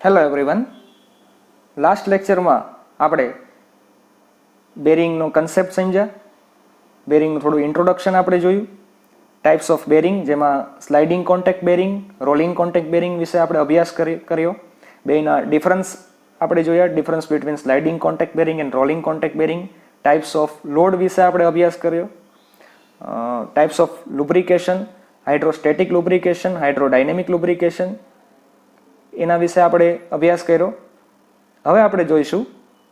Hello everyone. Last લેક્ચરમાં આપણે બેરિંગનો concept સમજ્યા, બેરિંગનું થોડું ઇન્ટ્રોડક્શન આપણે જોયું, ટાઈપ્સ ઓફ બેરિંગ જેમાં sliding contact bearing, rolling contact bearing વિશે આપણે અભ્યાસ કર્યો. બેના ડિફરન્સ આપણે જોયા, difference between sliding contact bearing and rolling contact bearing. Types of load વિશે આપણે અભ્યાસ કર્યો, types of lubrication, hydrostatic lubrication, hydrodynamic lubrication, એના વિશે આપણે અભ્યાસ કર્યો. હવે આપણે જોઈશું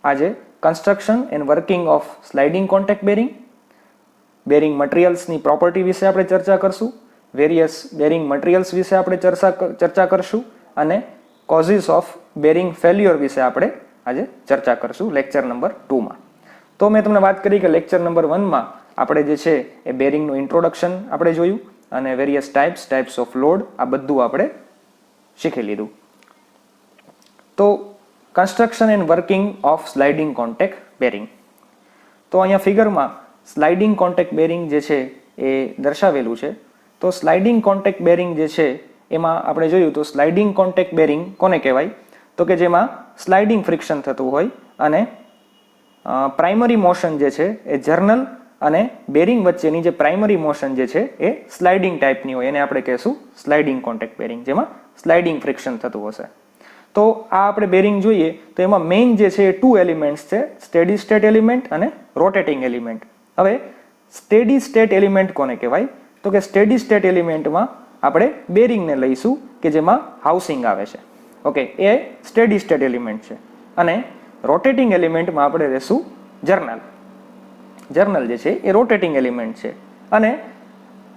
આજે construction and working of sliding contact bearing. Bearing મટીરિયલ્સની પ્રોપર્ટી વિશે આપણે ચર્ચા કરશું, વેરિયસ બેરિંગ મટીરિયલ્સ વિશે આપણે ચર્ચા કરશું અને કોઝિસ ઓફ બેરિંગ ફેલ્યુઅર વિશે આપણે આજે ચર્ચા કરશું લેક્ચર નંબર 2માં. તો મેં તમને વાત કરી કે લેક્ચર નંબર 1માં આપણે જે છે એ બેરિંગનું ઇન્ટ્રોડક્શન આપણે જોયું અને વેરિયસ ટાઈપ્સ ઓફ લોડ આ બધું આપણે શીખી લીધું. તો construction and working of sliding contact bearing. તો અહીંયા ફિગરમાં સ્લાઇડિંગ કોન્ટેક્ટ બેરિંગ જે છે એ દર્શાવેલું છે. તો સ્લાઇડિંગ કોન્ટેક્ટ બેરિંગ જે છે એમાં આપણે જોયું તો સ્લાઇડિંગ કોન્ટેક્ટ બેરિંગ કોને કહેવાય? તો કે જેમાં સ્લાઇડિંગ ફ્રિક્શન થતું હોય અને પ્રાઇમરી મોશન જે છે એ જર્નલ અને બેરિંગ વચ્ચેની જે પ્રાઇમરી મોશન જે છે એ સ્લાઇડિંગ ટાઈપની હોય, એને આપણે કહેશું સ્લાઇડિંગ કોન્ટેક્ટ બેરિંગ, જેમાં સ્લાઇડિંગ ફ્રિક્શન થતું હશે. તો આ આપણે બેરિંગ જોઈએ તો એમાં મેઇન જે છે એ 2 એલિમેન્ટ્સ છે, સ્ટેડી સ્ટેટ એલિમેન્ટ અને રોટેટિંગ એલિમેન્ટ. હવે સ્ટેડી સ્ટેટ એલિમેન્ટ કોને કહેવાય? તો કે સ્ટેડી સ્ટેટ એલિમેન્ટમાં આપણે બેરિંગને લઈશું કે જેમાં હાઉસિંગ આવે છે. ઓકે, એ સ્ટેડી સ્ટેટ એલિમેન્ટ છે. અને રોટેટિંગ એલિમેન્ટમાં આપણે લેશું જર્નલ. જર્નલ જે છે એ રોટેટિંગ એલિમેન્ટ છે. અને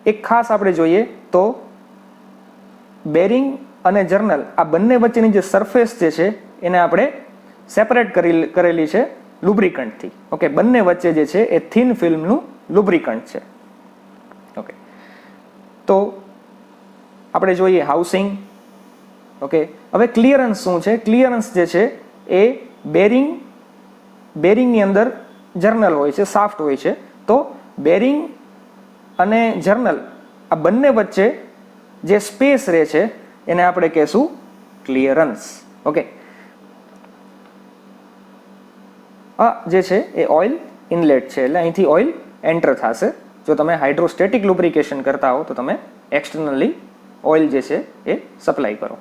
એક ખાસ આપણે જોઈએ તો બેરિંગ અને જર્નલ આ બંને વચ્ચેની જે સરફેસ જે છે એને આપણે સેપરેટ કરેલી છે લુબ્રિકન્ટથી. ઓકે, બંને વચ્ચે જે છે એ થિન ફિલ્મનું લુબ્રિકન્ટ છે. ઓકે, તો આપણે જોઈએ હાઉસિંગ. ઓકે, હવે ક્લિયરન્સ શું છે? ક્લિયરન્સ જે છે એ બેરિંગની અંદર જર્નલ હોય છે, સાફ્ટ હોય છે. તો બેરિંગ અને જર્નલ આ બંને વચ્ચે જે સ્પેસ રહે છે એને આપણે કહેશું ક્લિયરન્સ. ઓકે, આ જે છે એ ઓઇલ ઇનલેટ છે, એટલે અહીંથી ઓઇલ એન્ટર થશે. જો તમે હાઇડ્રોસ્ટેટિક લુબ્રિકેશન કરતા હો તો તમે એક્સટર્નલી ઓઇલ જે છે એ સપ્લાય કરો.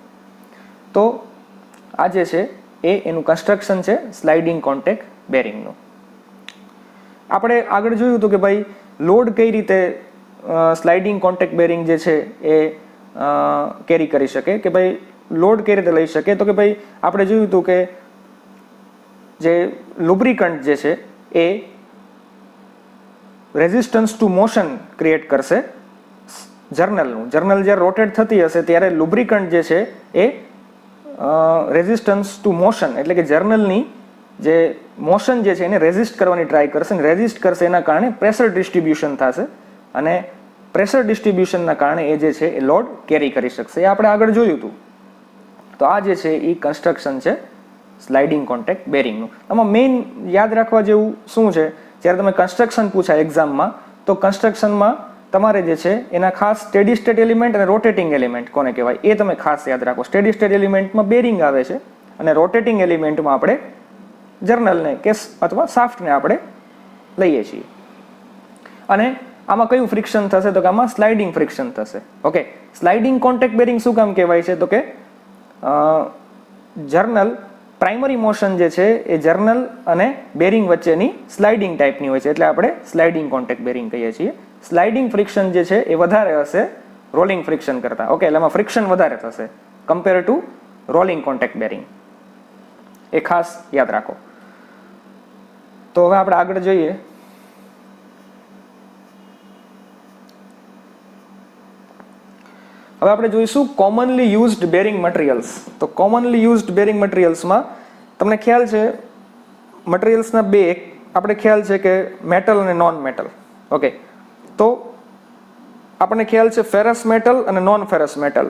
તો આ જે છે એ એનું કન્સ્ટ્રક્શન છે સ્લાઇડિંગ કોન્ટેક્ટ બેરિંગનું. આપણે આગળ જોયું હતું કે ભાઈ લોડ કઈ રીતે સ્લાઇડિંગ કોન્ટેક્ટ બેરિંગ જે છે એ કેરી કરી શકે, કે ભાઈ લોડ કઈ રીતે લઈ શકે. તો કે ભાઈ આપણે જોયું હતું કે જે લુબ્રિકન્ટ જે છે એ રેઝિસ્ટન્સ ટુ મોશન ક્રિએટ કરશે જર્નલનું. જર્નલ જ્યારે રોટેટ થતી હશે ત્યારે લુબ્રિકન્ટ જે છે એ રેઝિસ્ટન્સ ટુ મોશન એટલે કે જર્નલની જે મોશન જે છે એને રેઝિસ્ટ કરવાની ટ્રાય કરશે, અને રેઝિસ્ટ કરશે એના કારણે પ્રેશર ડિસ્ટ્રીબ્યુશન થશે અને પ્રેશર ડિસ્ટ્રીબ્યુશનના કારણે એ જે છે એ લોડ કેરી કરી શકશે. એ આપણે આગળ જોયું હતું. તો આ જે છે એ કન્સ્ટ્રક્શન છે સ્લાઇડિંગ કોન્ટેક્ટ બેરિંગનું. આમાં મેઇન યાદ રાખવા જેવું શું છે? જ્યારે તમે કન્સ્ટ્રક્શન પૂછાય એક્ઝામમાં તો કન્સ્ટ્રક્શનમાં તમારે જે છે એના ખાસ સ્ટેડી સ્ટેટ એલિમેન્ટ અને રોટેટિંગ એલિમેન્ટ કોને કહેવાય એ તમે ખાસ યાદ રાખો. સ્ટેડી સ્ટેટ એલિમેન્ટમાં બેરિંગ આવે છે અને રોટેટિંગ એલિમેન્ટમાં આપણે જર્નલને કેસ અથવા સાફ્ટને આપણે લઈએ છીએ. અને આમાં કયું ફ્રિક્શન થશે? તો કે આમાં સ્લાઇડિંગ ફ્રિક્શન થશે. ઓકે, સ્લાઇડિંગ કોન્ટેક્ટ બેરિંગ શું કામ કહેવાય છે? તો કે જર્નલ પ્રાઇમરી મોશન જે છે એ જર્નલ અને બેરિંગ વચ્ચેની સ્લાઇડિંગ ટાઈપની હોય છે, એટલે આપણે સ્લાઇડિંગ કોન્ટેક્ટ બેરિંગ કહીએ છીએ. સ્લાઇડિંગ ફ્રિક્શન જે છે એ વધારે હશે રોલિંગ ફ્રિક્શન કરતા. ઓકે, એટલે એમાં ફ્રિક્શન વધારે થશે compare to rolling contact bearing. એ ખાસ યાદ રાખો. તો હવે આપણે આગળ જોઈએ. હવે આપણે જોઈશું કોમનલી યુઝડ બેરિંગ મટીરિયલ્સ. તો કોમનલી યુઝડ બેરિંગ મટીરિયલ્સમાં તમને ખ્યાલ છે મટીરિયલ્સના બે આપણે ખ્યાલ છે કે મેટલ અને નોન મેટલ. ઓકે, તો આપણને ખ્યાલ છે ફેરસ મેટલ અને નોન ફેરસ મેટલ.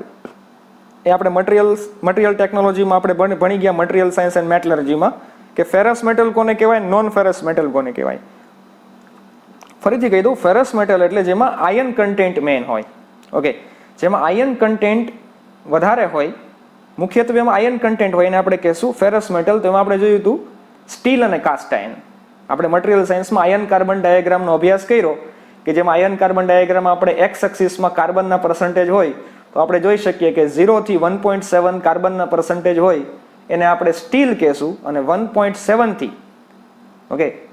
એ આપણે મટીરિયલ ટેકનોલોજીમાં આપણે ભણી ગયા મટીરિયલ સાયન્સ એન્ડ મેટલર્જીમાં કે ફેરસ મેટલ કોને કહેવાય, નોન ફેરસ મેટલ કોને કહેવાય. ફરીથી કહી દઉં, ફેરસ મેટલ એટલે જેમાં આયન કન્ટેન્ટ મેઇન હોય. ઓકે, જેમાં આયન કન્ટેન્ટ વધારે હોય મુખ્યત્વે એમાં આયન કન્ટેન્ટ હોય એને આપણે કહેશું ફેરસ મેટલ. તો એમાં આપણે જોયું હતું સ્ટીલ અને કાસ્ટ આયન. આપણે મટીરિયલ સાયન્સમાં આયન કાર્બન ડાયાગ્રામનો અભ્યાસ કર્યો કે જેમાં આયન કાર્બન ડાયાગ્રામ આપણે એક્સ એક્સિસમાં કાર્બનના પર્સન્ટેજ હોય તો આપણે જોઈ શકીએ કે 0 થી 1.7 કાર્બનના પર્સન્ટેજ હોય એને આપણે સ્ટીલ કહેશું, અને 1.7 થી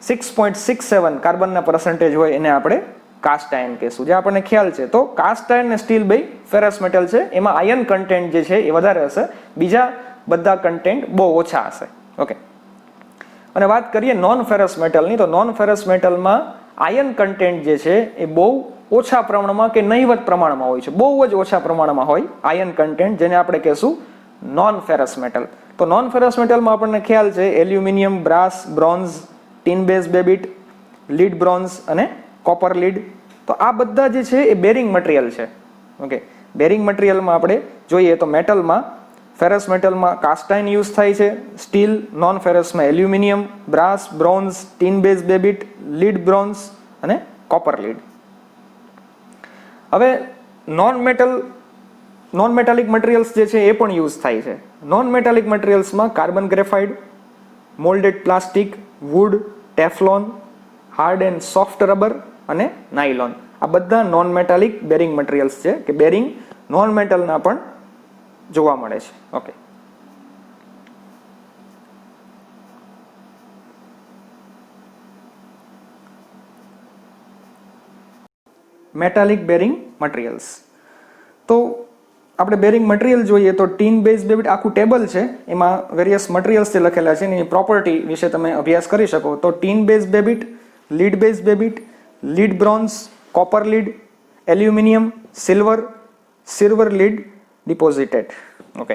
6.67 કાર્બનના પર્સન્ટેજ હોય એને આપણે કાસ્ટ આયન કહેશું, જે આપણને ખ્યાલ છે. તો કાસ્ટ આયન અને સ્ટીલ બે ફેરસ મેટલ છે, એમાં આયન કન્ટેન્ટ જે છે એ વધારે હશે, બીજા બધા કન્ટેન્ટ બહુ ઓછા હશે. ઓકે, અને વાત કરીએ નોન ફેરસ મેટલની, તો નોન ફેરસ મેટલમાં આયન કન્ટેન્ટ જે છે એ બહુ ઓછા પ્રમાણમાં કે નહિવત પ્રમાણમાં હોય છે, બહુ જ ઓછા પ્રમાણમાં હોય આયન કન્ટેન્ટ, જેને આપણે કહેશું નોન ફેરસ મેટલ. તો નોન ફેરસ મેટલમાં આપણને ખ્યાલ છે aluminium, brass, bronze, tin base babbitt, lead bronze અને કોપર લીડ. તો આ બધા જે છે એ બેરિંગ મટીરિયલ છે. ઓકે, બેરિંગ મટીરિયલમાં આપણે જોઈએ તો મેટલમાં ફેરસ મેટલમાં કાસ્ટ આયન યુઝ થાય છે, સ્ટીલ, નોન ફેરસમાં aluminium, brass, bronze, tin base babbitt, lead bronze અને કોપર લીડ. હવે નોન મેટાલિક મટીરિયલ્સ જે છે એ પણ યુઝ થાય છે. નોન મેટાલિક મટીરિયલ્સમાં carbon graphite, moulded plastic, wood, Teflon, hard and soft rubber અને નાયલોન. આ બધા નોન મેટાલિક બેરિંગ મટીરિયલ્સ છે કે બેરિંગ નોન મેટલના પણ જોવા મળે છે. Okay, metallic bearing materials. તો આપણે બેરિંગ મટીરિયલ જોઈએ તો ટીન બેઝ બેબીટ આખું ટેબલ છે, એમાં વેરિયસ મટીરિયલ્સ જે લખેલા છે એની પ્રોપર્ટી વિશે તમે અભ્યાસ કરી શકો. તો tin base babbitt, lead base babbitt, lead bronze, copper lead, aluminium, silver lead deposited. Okay,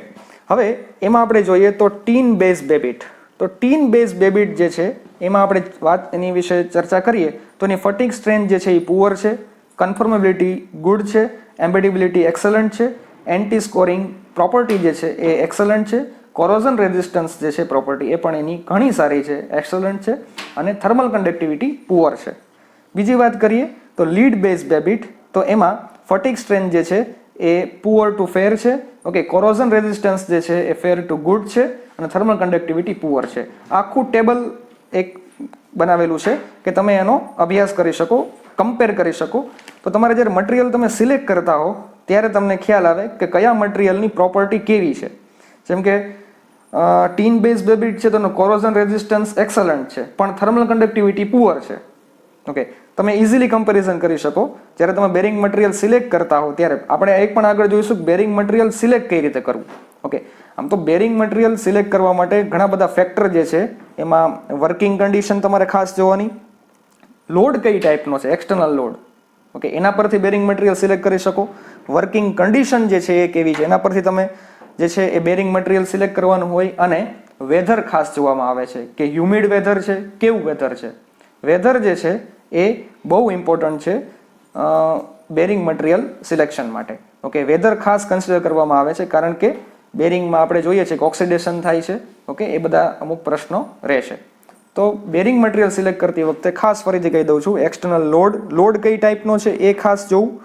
હવે એમાં આપણે જોઈએ તો ટીન બેઝ બેબીટ. તો ટીન બેઝ બેબીટ જે છે એમાં આપણે એની વિશે ચર્ચા કરીએ તો એની ફટિગ સ્ટ્રેન્થ જે છે એ પુઅર છે, કન્ફર્મેબિલિટી ગુડ છે, એમ્બેડિબિલિટી એક્સલન્ટ છે, એન્ટી સ્કોરિંગ પ્રોપર્ટી જે છે એ એક્સલન્ટ છે, કોરોઝન રેઝિસ્ટન્સ જે છે પ્રોપર્ટી એ પણ એની ઘણી સારી છે, એક્સલન્ટ છે, અને થર્મલ કન્ડક્ટિવિટી પુઅર છે. બીજી વાત કરીએ તો લીડ બેઝ બેબીટ, તો એમાં ફટિગ સ્ટ્રેન્થ જે છે એ પુઅર ટુ ફેર છે. ઓકે, કોરોઝન રેઝિસ્ટન્સ જે છે એ ફેર ટુ ગુડ છે, અને થર્મલ કન્ડક્ટિવિટી પુઅર છે. આખું ટેબલ એક બનાવેલું છે કે તમે એનો અભ્યાસ કરી શકો, કમ્પેર કરી શકો. તો તમારે જ્યારે મટીરિયલ તમે સિલેક્ટ કરતા હો ત્યારે તમને ખ્યાલ આવે કે કયા મટીરિયલની પ્રોપર્ટી કેવી છે. જેમ કે ટીન બેઝ બેબીટ છે તો એનો કોરોઝન રેઝિસ્ટન્સ એક્સલન્ટ છે, પણ થર્મલ કન્ડક્ટિવિટી પુઅર છે. ઓકે, તમે ઇઝીલી કમ્પેરિઝન કરી શકો જ્યારે તમે બેરિંગ મટીરિયલ સિલેક્ટ કરતા હો ત્યારે. આપણે એક પણ આગળ જોઈશું બેરિંગ મટીરિયલ સિલેક્ટ કઈ રીતે કરવું. ઓકે, આમ તો બેરિંગ મટીરિયલ સિલેક્ટ કરવા માટે ઘણા બધા ફેક્ટર જે છે એમાં વર્કિંગ કન્ડિશન તમારે ખાસ જોવાની, લોડ કઈ ટાઈપનો છે, એક્સટર્નલ લોડ. ઓકે, એના પરથી બેરિંગ મટીરિયલ સિલેક્ટ કરી શકો. વર્કિંગ કન્ડિશન જે છે એ કેવી છે એના પરથી તમે જે છે એ બેરિંગ મટીરિયલ સિલેક્ટ કરવાનું હોય. અને વેધર ખાસ જોવામાં આવે છે કે હ્યુમિડ વેધર છે, કેવું વેધર છે. વેધર જે છે એ બહુ ઇમ્પોર્ટન્ટ છે બેરિંગ મટીરિયલ સિલેક્શન માટે. ઓકે, વેધર ખાસ કન્સિડર કરવામાં આવે છે કારણ કે બેરિંગમાં આપણે જોઈએ છીએ કે ઓક્સિડેશન થાય છે. ઓકે, એ બધા અમુક પ્રશ્નો રહેશે. તો બેરિંગ મટીરિયલ સિલેક્ટ કરતી વખતે ખાસ ફરીથી કહી દઉં છું, એક્સટર્નલ લોડ કઈ ટાઈપનો છે એ ખાસ જોવું,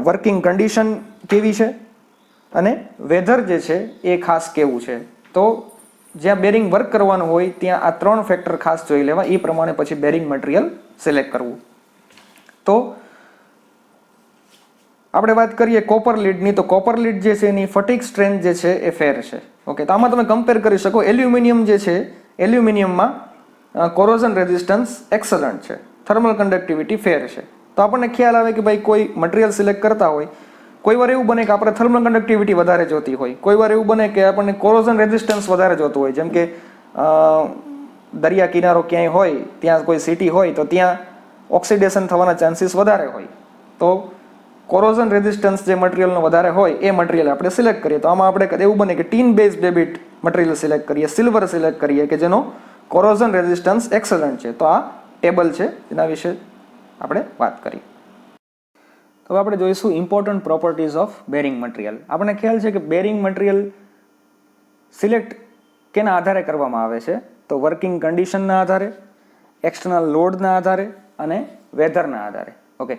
વર્કિંગ કન્ડિશન કેવી છે, અને વેધર જે છે એ ખાસ કેવું છે. તો જ્યાં બેરિંગ વર્ક કરવાનું હોય ત્યાં આ 3 ફેક્ટર ખાસ જોઈ લેવા, એ પ્રમાણે પછી બેરિંગ મટીરિયલ સિલેક્ટ કરવું. તો આપણે વાત કરીએ કોપર લીડની, તો કોપર લીડ જે છે એની ફટિગ સ્ટ્રેન્થ જે છે એ ફેર છે. ઓકે, તો આમાં તમે કમ્પેર કરી શકો. એલ્યુમિનિયમ જે છે, એલ્યુમિનિયમમાં કોરોઝન રેઝિસ્ટન્સ એક્સલન્ટ છે, થર્મલ કન્ડક્ટિવિટી ફેર છે. તો આપણને ખ્યાલ આવે કે ભાઈ કોઈ મટીરિયલ સિલેક્ટ કરતા હોય, કોઈ વાર એવું બને કે આપણે થર્મલ કન્ડક્ટિવિટી વધારે જોતી હોય, કોઈ વાર એવું બને કે આપણને કોરોઝન રેઝિસ્ટન્સ વધારે જોતું હોય. જેમ કે દરિયા કિનારો ક્યાંય હોય, ત્યાં કોઈ સિટી હોય તો ત્યાં ઓક્સિડેશન થવાના ચાન્સીસ વધારે હોય. તો કોરોઝન રેઝિસ્ટન્સ જે મટીરિયલનો વધારે હોય એ મટીરિયલ આપણે સિલેક્ટ કરીએ. તો આમાં આપણે એવું બને કે ટીન બેઝ બેબીટ મટીરિયલ સિલેક્ટ કરીએ, સિલ્વર સિલેક્ટ કરીએ કે જેનો કોરોઝન રેઝિસ્ટન્સ એક્સલન્ટ છે. તો આ ટેબલ છે એના વિશે આપણે વાત કરી. તો આપણે જોઈશું important properties of bearing material. આપણને ખ્યાલ છે કે બેરિંગ મટીરિયલ સિલેક્ટ કેના આધારે કરવામાં આવે છે, તો વર્કિંગ કન્ડિશનના આધારે, એક્સટર્નલ લોડના આધારે અને વેધરના આધારે. ઓકે,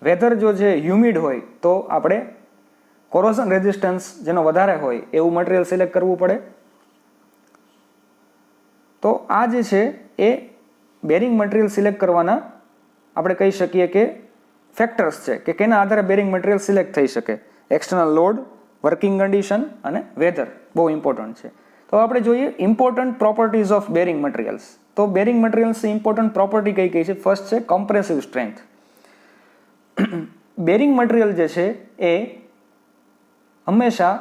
વેધર જો છે હ્યુમિડ હોય તો આપણે કોરોઝન રેઝિસ્ટન્સ જેનો વધારે હોય એવું મટીરિયલ સિલેક્ટ કરવું પડે. તો આ જે છે એ બેરિંગ મટીરિયલ સિલેક્ટ કરવાના આપણે કહી શકીએ કે ફેક્ટર્સ છે કે કેના આધારે બેરિંગ મટીરિયલ સિલેક્ટ થઈ શકે. એક્સટર્નલ લોડ, વર્કિંગ કન્ડિશન અને વેધર બહુ ઇમ્પોર્ટન્ટ છે. તો આપણે જોઈએ important properties of bearing materials. તો બેરિંગ મટીરિયલ્સની ઇમ્પોર્ટન્ટ પ્રોપર્ટી કઈ કઈ છે? ફર્સ્ટ છે કોમ્પ્રેસિવ સ્ટ્રેન્થ. બેરિંગ મટીરિયલ જે છે એ હંમેશા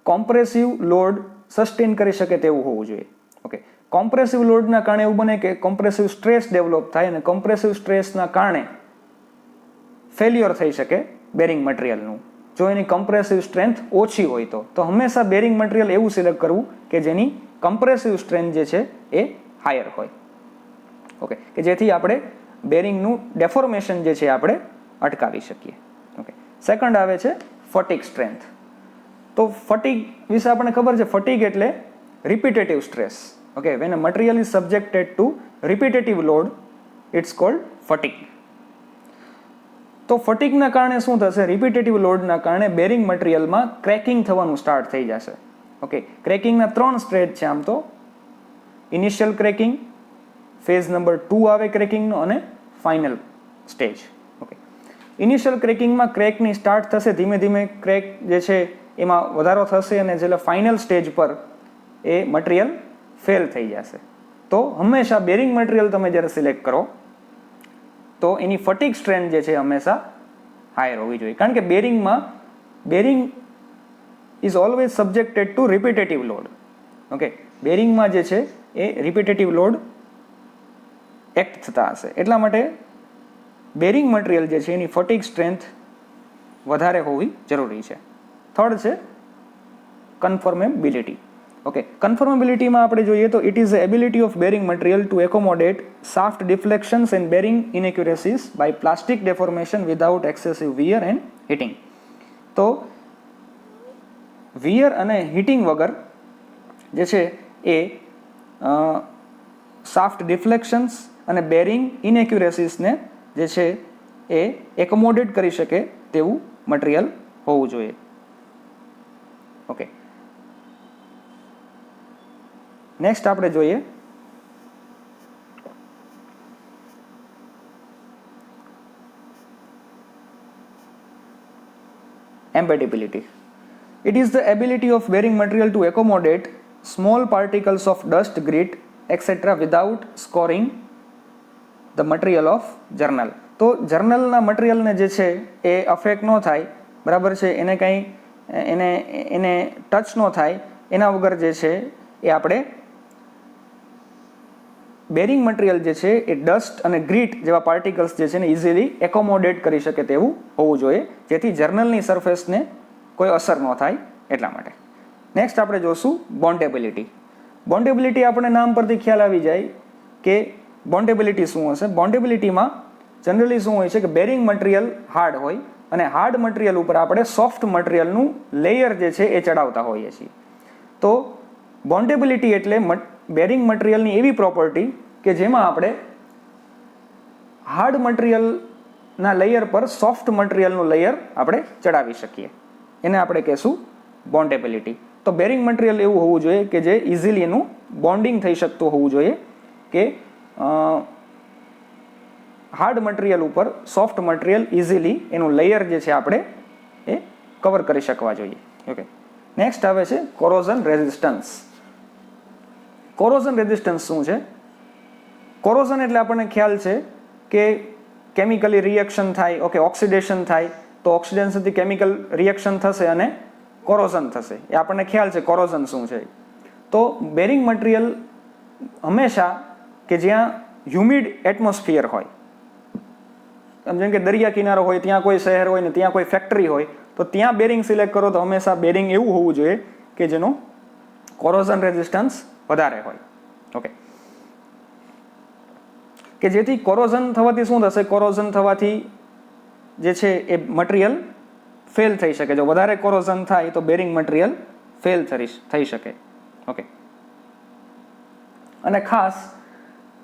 કોમ્પ્રેસિવ લોડ સસ્ટેન કરી શકે તેવું હોવું જોઈએ. ઓકે, કોમ્પ્રેસિવ લોડના કારણે એવું બને કે કોમ્પ્રેસિવ સ્ટ્રેસ ડેવલપ થાય અને કોમ્પ્રેસિવ સ્ટ્રેસના કારણે ફેલ્યોર થઈ શકે બેરિંગ મટીરિયલનું, જો એની કમ્પ્રેસિવ સ્ટ્રેન્થ ઓછી હોય તો હંમેશા બેરિંગ મટીરિયલ એવું સિલેક્ટ કરવું કે જેની કમ્પ્રેસિવ સ્ટ્રેન્થ જે છે એ હાયર હોય. ઓકે, કે જેથી આપણે બેરિંગનું ડેફોર્મેશન જે છે આપણે અટકાવી શકીએ. ઓકે, સેકન્ડ આવે છે ફટીગ સ્ટ્રેન્થ. તો ફટીગ વિશે આપણને ખબર છે, ફટીગ એટલે repetitive stress. Okay, when a material is subjected to repetitive load it's called fatigue. તો ફટીગના કારણે શું થશે? રિપીટેટિવ લોડના કારણે બેરિંગ મટીરિયલમાં ક્રેકિંગ થવાનું સ્ટાર્ટ થઈ જશે. ઓકે, ક્રેકિંગના 3 સ્ટેજ છે આમ તો. ઇનિશિયલ ક્રેકિંગ, ફેઝ નંબર 2 આવે ક્રેકિંગનો, અને ફાઇનલ સ્ટેજ. ઓકે, ઇનિશિયલ ક્રેકિંગમાં ક્રેકની સ્ટાર્ટ થશે, ધીમે ધીમે ક્રેક જે છે એમાં વધારો થશે અને જ્યારે ફાઇનલ સ્ટેજ પર એ મટીરિયલ ફેલ થઈ જશે. તો હંમેશા બેરિંગ મટીરિયલ તમે જ્યારે સિલેક્ટ કરો તો એની ફટીગ સ્ટ્રેન્થ જે છે હંમેશા હાયર હોવી જોઈએ, કારણ કે bearing is always subjected to repetitive load. Okay, બેરિંગમાં જે છે એ રિપીટેટિવ લોડ એક્ટ થતા હશે, એટલા માટે બેરિંગ મટીરિયલ જે છે એની ફટીગ સ્ટ્રેન્થ વધારે હોવી જરૂરી છે. થર્ડ છે કન્ફર્મેબિલિટી. ઓકે, કન્ફર્મેબિલિટીમાં આપણે જોઈએ તો it is the ability of bearing material to accommodate shaft deflections and bearing inaccuracies by plastic deformation without excessive wear and heating. તો વિયર અને હીટિંગ વગર જે છે એ શાફ્ટ ડિફ્લેક્શન્સ અને બેરિંગ ઇનએક્યુરેસીસને જે છે એ એકોમોડેટ કરી શકે તેવું મટીરિયલ હોવું જોઈએ. ઓકે, નેક્સ્ટ આપણે જોઈએ એમ્બેડિબિલિટી. It is the ability of bearing material to accommodate small particles of dust, grit, etc. without scoring the material of journal. તો જર્નલના મટીરિયલને જે છે એ અફેક્ટ ન થાય, બરાબર છે, એને કંઈ એને ટચ ન થાય એના વગર જે છે એ આપણે બેરિંગ મટીરિયલ જે છે એ ડસ્ટ અને ગ્રીટ જેવા પાર્ટિકલ્સ જે છે ને ઇઝીલી એકોમોડેટ કરી શકે તેવું હોવું જોઈએ, જેથી જર્નલની સરફેસને કોઈ અસર ન થાય એટલા માટે. નેક્સ્ટ આપણે જોશું બોન્ડેબિલિટી. બોન્ડેબિલિટી આપણે નામ પરથી ખ્યાલ આવી જાય કે બોન્ડેબિલિટી શું હશે. બોન્ડેબિલિટીમાં જનરલી શું હોય છે કે બેરિંગ મટીરિયલ હાર્ડ હોય અને હાર્ડ મટીરિયલ ઉપર આપણે સોફ્ટ મટીરિયલનું લેયર જે છે એ ચડાવતા હોઈએ છીએ. તો બોન્ડેબિલિટી એટલે બેરિંગ મટીરિયલની એવી પ્રોપર્ટી કે જેમાં આપણે હાર્ડ મટીરિયલના લેયર પર સોફ્ટ મટીરિયલનું લેયર આપણે ચડાવી શકીએ, એને આપણે કહેશું બોન્ડેબિલિટી. તો બેરિંગ મટીરિયલ એવું હોવું જોઈએ કે જે ઇઝીલી એનું બોન્ડિંગ થઈ શકતું હોવું જોઈએ, કે હાર્ડ મટીરિયલ ઉપર સોફ્ટ મટીરિયલ ઇઝીલી એનું લેયર જે છે આપણે એ કવર કરી શકવા જોઈએ. ઓકે, નેક્સ્ટ આવે છે કોરોઝન રેઝિસ્ટન્સ. કોરોઝન રેઝિસ્ટન્સ શું છે? કોરોઝન એટલે આપણને ખ્યાલ છે કે કેમિકલી રિએક્શન થાય, ઓકે, ઓક્સિડેશન થાય, તો ઓક્સિડેશનથી કેમિકલ રિએક્શન થશે અને કોરોઝન થશે, એ આપણને ખ્યાલ છે કોરોઝન શું છે. તો બેરિંગ મટીરિયલ હંમેશા કે જ્યાં હ્યુમિડ એટમોસ્ફિયર હોય, જેમ કે દરિયા કિનારો હોય, ત્યાં કોઈ શહેર હોય ને ત્યાં કોઈ ફેક્ટરી હોય, તો ત્યાં બેરિંગ સિલેક્ટ કરો તો હંમેશા બેરિંગ એવું હોવું જોઈએ કે જેનું કોરોઝન રેઝિસ્ટન્સ વધારે હોય. ઓકે, કે જેથી કોરોઝન થવાથી શું થશે? કોરોઝન થવાથી જે છે એ મટીરિયલ ફેલ થઈ શકે. જો વધારે કોરોઝન થાય તો બેરિંગ મટીરિયલ ફેલ થઈ શકે. ઓકે, અને ખાસ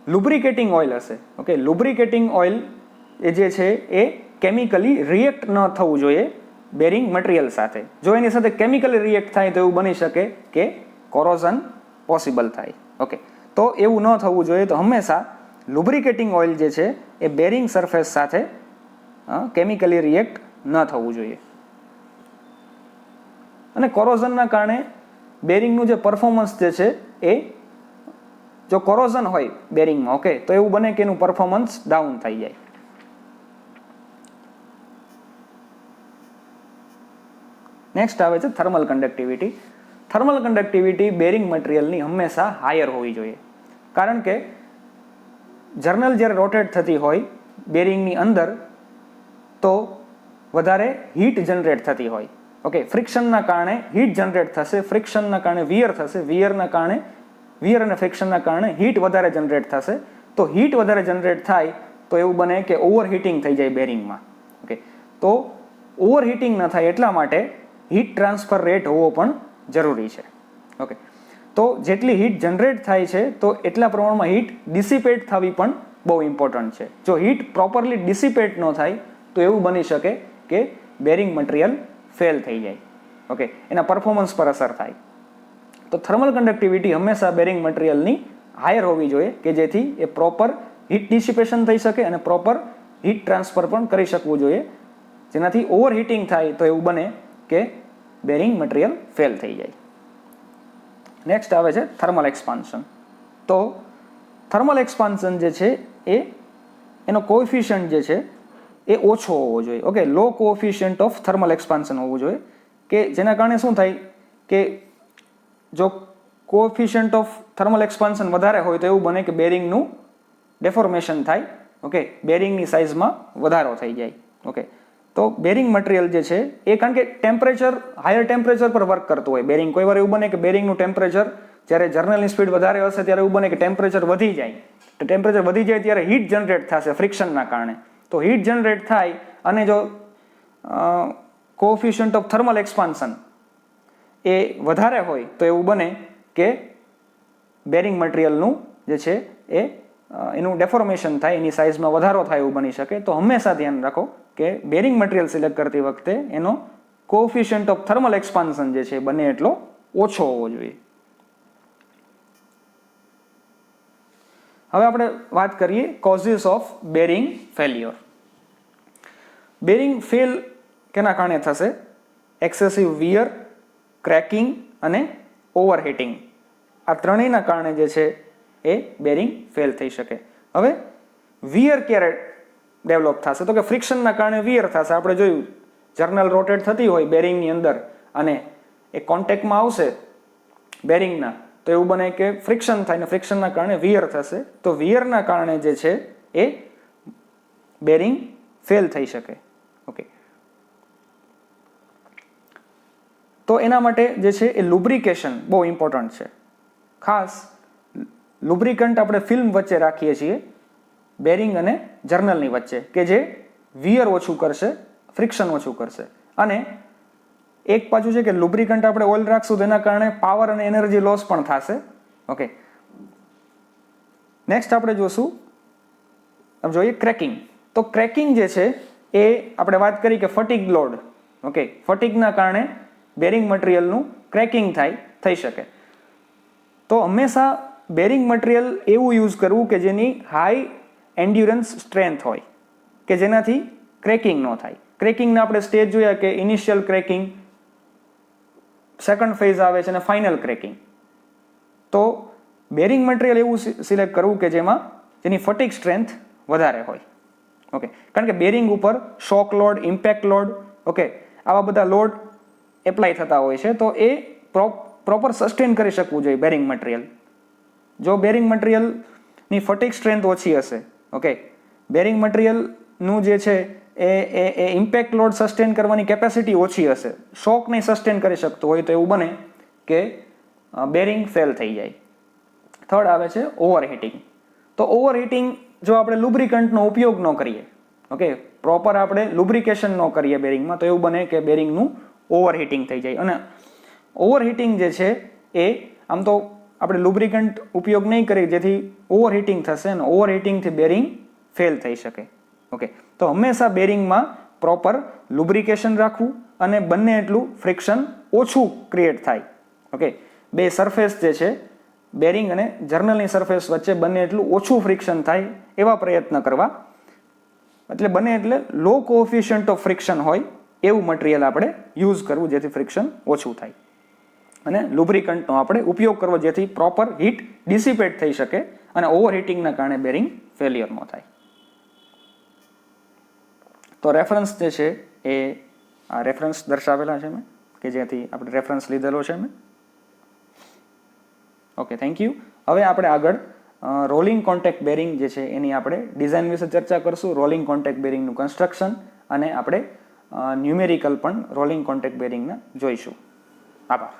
લુબ્રિકેટિંગ ઓઇલ હશે. ઓકે, લુબ્રિકેટિંગ ઓઇલ એ જે છે એ કેમિકલી રિએક્ટ ન થવું જોઈએ બેરિંગ મટીરિયલ સાથે. જો એની સાથે કેમિકલી રિએક્ટ થાય તો એવું બની શકે કે કોરોઝન પોસિબલ થાય. ઓકે, તો એવું ન થવું જોઈએ. તો હંમેશા લુબ્રિકેટિંગ ઓઇલ જે છે એ બેરિંગ સરફેસ સાથે કેમિકલી રિએક્ટ ન થવું જોઈએ. અને કોરોઝનના કારણે બેરિંગનું જે પરફોર્મન્સ જે છે એ જો કોરોઝન હોય બેરિંગમાં, ઓકે, તો એવું બને કે એનું પરફોર્મન્સ ડાઉન થઈ જાય. નેક્સ્ટ આવે છે thermal conductivity. Thermal conductivity bearing મટીરિયલની હંમેશા હાયર હોવી જોઈએ. કારણ કે જર્નલ જ્યારે રોટેટ થતી હોય બેરિંગની અંદર તો વધારે હીટ જનરેટ થતી હોય. ઓકે, ફ્રિક્શનના કારણે હીટ જનરેટ થશે, ફ્રિક્શનના કારણે વિયર થશે, વિયર અને ફ્રિક્શનના કારણે હીટ વધારે જનરેટ થશે. તો હીટ વધારે જનરેટ થાય તો એવું બને કે ઓવરહીટિંગ થઈ જાય બેરિંગમાં. ઓકે, તો ઓવરહીટિંગ ન થાય એટલા માટે હીટ ટ્રાન્સફર રેટ હોવો પણ જરૂરી છે. ઓકે, તો જેટલી હીટ જનરેટ થાય છે તો એટલા પ્રમાણમાં હીટ ડિસિપેટ થવી પણ બહુ ઇમ્પોર્ટન્ટ છે. જો હીટ પ્રોપરલી ડિસિપેટ ન થાય તો એવું બની શકે કે બેરિંગ મટીરિયલ ફેલ થઈ જાય. ઓકે, એના પરફોર્મન્સ પર અસર થાય. તો થર્મલ કન્ડક્ટિવિટી હંમેશા બેરિંગ મટીરિયલની હાયર હોવી જોઈએ કે જેથી એ પ્રોપર હીટ ડિસિપેશન થઈ શકે અને પ્રોપર હીટ ટ્રાન્સફર પણ કરી શકવું જોઈએ. જેનાથી ઓવરહીટિંગ થાય તો એવું બને કે બેરિંગ મટીરિયલ ફેલ થઈ જાય. નેક્સ્ટ આવે છે થર્મલ એક્સપાન્શન. તો થર્મલ એક્સપાન્શન જે છે એ એનો કોએફિશિયન્ટ જે છે એ ઓછો હોવો જોઈએ. Okay, low coefficient of thermal expansion હોવું જોઈએ કે જેના કારણે શું થાય કે જો કોએફિશિયન્ટ ઓફ થર્મલ એક્સપાન્શન વધારે હોય તો એવું બને કે બેરિંગનું ડેફોર્મેશન થાય. ઓકે, બેરિંગની સાઇઝમાં વધારો થઈ જાય. ઓકે, તો બેરિંગ મટીરિયલ જે છે એ કારણ કે ટેમ્પરેચર હાયર ટેમ્પરેચર પર વર્ક કરતું હોય બેરિંગ. કોઈ વાર એવું બને કે બેરિંગનું ટેમ્પરેચર જ્યારે જર્નલની સ્પીડ વધારે હશે ત્યારે એવું બને કે ટેમ્પરેચર વધી જાય. તો ટેમ્પરેચર વધી જાય ત્યારે હીટ જનરેટ થશે ફ્રિક્શનના કારણે. તો હીટ જનરેટ થાય અને જો કોએફિશિયન્ટ ઓફ થર્મલ એક્સપાન્શન એ વધારે હોય તો એવું બને કે બેરિંગ મટીરિયલનું જે છે એ એનું ડેફોર્મેશન થાય, એની સાઇઝમાં વધારો થાય એવું બની શકે. તો હંમેશા ધ્યાન રાખો કે બેરિંગ મટીરિયલ સિલેક્ટ કરતી વખતે એનો કોએફિશિયન્ટ ઓફ થર્મલ એક્સપાન્શન જે છે બને એટલો ઓછો હોવો જોઈએ. હવે આપણે વાત કરીએ causes of bearing failure. Bearing fail કેના કારણે થશે? એક્સેસિવ વિયર, ક્રેકિંગ અને ઓવરહીટિંગ. આ ત્રણેયના કારણે જે છે એ બેરિંગ ફેલ થઈ શકે. હવે વિયર ક્યારે ડેવલપ થશે? તો કે ફ્રિક્શનના કારણે વિયર થશે. આપણે જોયું જર્નલ રોટેટ થતી હોય બેરિંગની અંદર અને એ કોન્ટેક્ટમાં આવશે બેરિંગના તો એવું બને કે ફ્રિક્શન થાય ને ફ્રિક્શનના કારણે વિયર થશે. તો વિયરના કારણે જે છે એ બેરિંગ ફેલ થઈ શકે. ઓકે, તો એના માટે જે છે એ લુબ્રિકેશન બહુ ઇમ્પોર્ટન્ટ છે. ખાસ લુબ્રિકન્ટ આપણે ફિલ્મ વચ્ચે રાખીએ છીએ બેરિંગ અને જર્નલની વચ્ચે કે જે વિયર ઓછું કરશે, ફ્રિક્શન ઓછું કરશે. અને એક પાછું છે કે લુબ્રિકન્ટ આપણે ઓઇલ રાખશું તેના કારણે પાવર અને એનર્જી લોસ પણ થશે. ઓકે, નેક્સ્ટ આપણે જોશું જોઈએ ક્રેકિંગ. તો ક્રેકિંગ જે છે એ આપણે વાત કરી કે ફટીગ લોડ. ઓકે, ફટીગના કારણે બેરિંગ મટીરિયલનું ક્રેકિંગ થઈ શકે. તો હંમેશા બેરિંગ મટીરિયલ એવું યુઝ કરવું કે જેની હાઈ એન્ડ્યુરન્સ સ્ટ્રેન્થ હોય કે જેનાથી ક્રેકિંગ ન થાય. ક્રેકિંગના આપણે સ્ટેજ જોયા કે ઇનિશિયલ ક્રેકિંગ, સેકન્ડ ફેઝ આવે છે અને ફાઇનલ ક્રેકિંગ. તો બેરિંગ મટીરિયલ એવું સિલેક્ટ કરવું કે જેની ફટીગ સ્ટ્રેન્થ વધારે હોય. ઓકે, કારણ કે બેરિંગ ઉપર શોક લોડ, ઇમ્પેક્ટ લોડ, ઓકે, આવા બધા લોડ એપ્લાય થતા હોય છે. તો એ પ્રોપર સસ્ટેન કરી શકવું જોઈએ બેરિંગ મટીરિયલ. જો બેરિંગ મટીરિયલની ફટીગ સ્ટ્રેન્થ ઓછી હશે, ઓકે, બેરિંગ મટીરિયલનું જે છે એ ઇમ્પેક્ટ લોડ સસ્ટેન કરવાની કેપેસિટી ઓછી હશે, શોક નહીં સસ્ટેન કરી શકતું હોય તો એવું બને કે બેરિંગ ફેલ થઈ જાય. થર્ડ આવે છે ઓવરહીટિંગ. તો ઓવરહીટિંગ જો આપણે લુબ્રિકન્ટનો ઉપયોગ ન કરીએ, ઓકે, પ્રોપર આપણે લુબ્રિકેશન ન કરીએ બેરિંગમાં તો એવું બને કે બેરિંગનું ઓવરહીટિંગ થઈ જાય. અને ઓવરહીટિંગ જે છે એ આમ તો આપણે લુબ્રિકન્ટ ઉપયોગ નહીં કરીએ જેથી ઓવરહીટિંગ થશે અને ઓવરહીટિંગથી બેરિંગ ફેલ થઈ શકે. ઓકે, તો હંમેશા બેરિંગમાં પ્રોપર લુબ્રિકેશન રાખવું અને બંને એટલું ફ્રિક્શન ઓછું ક્રિએટ થાય. ઓકે, બે સરફેસ જે છે બેરિંગ અને જર્નલની સરફેસ વચ્ચે બંને એટલું ઓછું ફ્રિક્શન થાય એવા પ્રયત્ન કરવા. એટલે બને એટલે લો કોએફિશિયન્ટ ઓફ ફ્રિક્શન હોય એવું મટીરિયલ આપણે યુઝ કરવું જેથી ફ્રિક્શન ઓછું થાય. અને લુબ્રિકન્ટનો આપણે ઉપયોગ કરવો જેથી પ્રોપર હીટ ડિસિપેટ થઈ શકે અને ઓવરહીટિંગના કારણે બેરિંગ ફેલિયર ન થાય. તો રેફરન્સ જે છે એ આ રેફરન્સ દર્શાવેલા છે મેં કે જેથી આપણે રેફરન્સ લીધેલો છે મેં. Okay, thank you. હવે આપણે આગળ રોલિંગ કોન્ટેક્ટ બેરિંગ જે છે એની આપણે ડિઝાઇન વિશે ચર્ચા કરશું. રોલિંગ કોન્ટેક્ટ બેરિંગનું કન્સ્ટ્રક્શન અને આપણે ન્યુમેરિકલ પણ રોલિંગ કોન્ટેક્ટ બેરિંગના જોઈશું. આભાર.